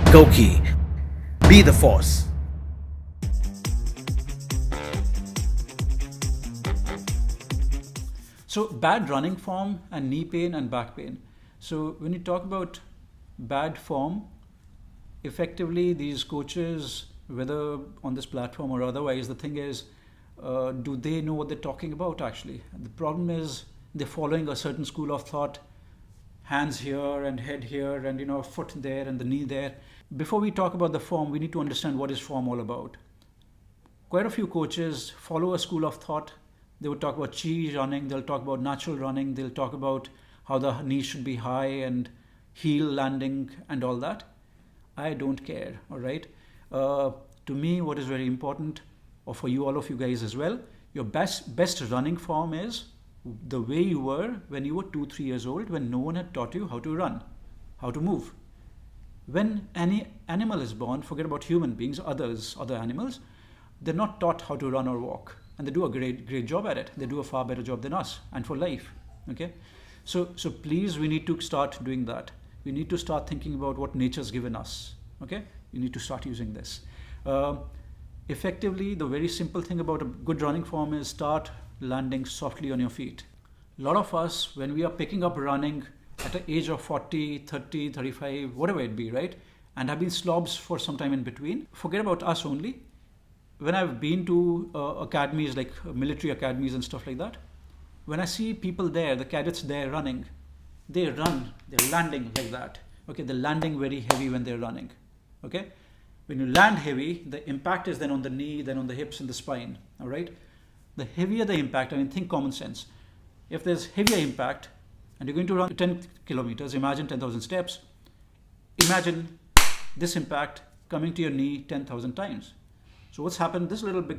GOQii. Be the force. So bad running form and knee pain and back pain. So when you talk about bad form, effectively these coaches, whether on this platform or otherwise, the thing is, do they know what they're talking about actually? The problem is they're following a certain school of thought, hands here and head here and foot there and the knee there. Before we talk about the form, we need to understand what is form all about. Quite a few coaches follow a school of thought. They would talk about chi running, they'll talk about natural running, they'll talk about how the knee should be high and heel landing and all that. I don't care, all right? To me, what is very important, or for you, all of you guys as well, your best running form is the way you were when you were 2-3 years old, when no one had taught you how to run, how to move. When any animal is born, forget about human beings, other animals, they're not taught how to run or walk. And they do a great job at it. They do a far better job than us and for life, okay? So please, we need to start doing that. We need to start thinking about what nature's given us, okay? You need to start using this. Effectively, the very simple thing about a good running form is start landing softly on your feet. A lot of us, when we are picking up running at the age of 40, 30, 35, whatever it be, right? And have been slobs for some time in between, forget about us only. When I've been to academies like military academies and stuff like that, when I see people there, the cadets there running, they're landing like that. Okay, they're landing very heavy when they're running. Okay, when you land heavy, the impact is then on the knee, then on the hips and the spine. All right, the heavier the impact, I mean, think common sense. If there's heavier impact and you're going to run 10 kilometers, imagine 10,000 steps. Imagine this impact coming to your knee 10,000 times. So what's happened? This little big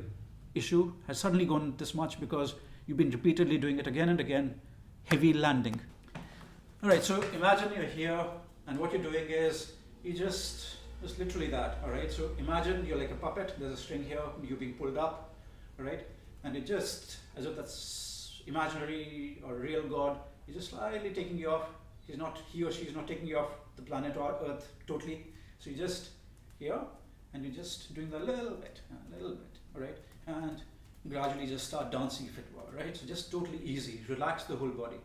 issue has suddenly gone this much because you've been repeatedly doing it again and again, heavy landing. All right, so imagine you're here and what you're doing is you just literally that, all right? So imagine you're like a puppet, there's a string here, you're being pulled up, all right? And it just, as if that's imaginary or real God, he's just slightly taking you off. He or she is not taking you off the planet or Earth totally. So you're just here, and you're just doing a little bit, all right? And gradually just start dancing if it were, right? So just totally easy, relax the whole body.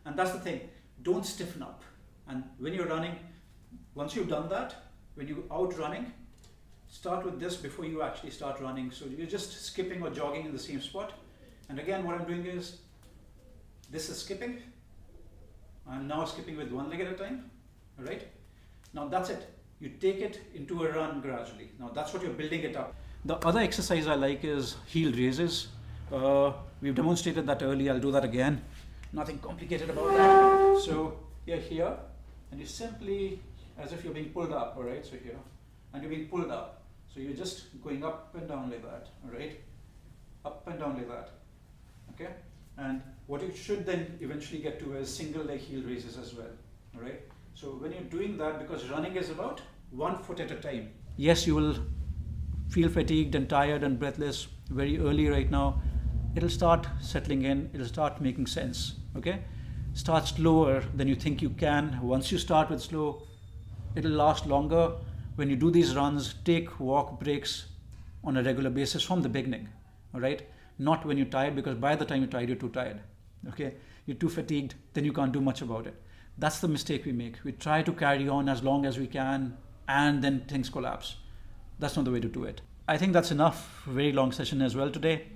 And that's the thing, don't stiffen up. And when you're running, once you've done that, when you're out running, start with this before you actually start running. So you're just skipping or jogging in the same spot. And again, what I'm doing is, this is skipping. I'm now skipping with one leg at a time, all right? Now that's it. You take it into a run gradually. Now that's what you're building it up. The other exercise I like is heel raises. We've demonstrated that earlier, I'll do that again. Nothing complicated about that. So you're here, and you simply, as if you're being pulled up, all right? So here, and you're being pulled up. So you're just going up and down like that, all right? Up and down like that, okay? And what you should then eventually get to is single leg heel raises as well, all right? So when you're doing that, because running is about 1 foot at a time. Yes, you will feel fatigued and tired and breathless very early right now. It'll start settling in, it'll start making sense, okay? Start slower than you think you can. Once you start with slow, it'll last longer. When you do these runs, take walk breaks on a regular basis from the beginning, all right? Not when you're tired, because by the time you're tired, you're too tired, okay? You're too fatigued, then you can't do much about it. That's the mistake we make. We try to carry on as long as we can, and then things collapse. That's not the way to do it. I think that's enough. Very long session as well today.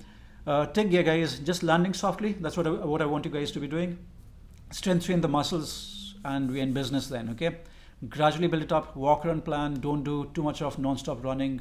Take care, guys. Just landing softly. That's what I want you guys to be doing. Strengthen the muscles, and we're in business then, okay? Gradually build it up. Walk, run plan. Don't do too much of non-stop running.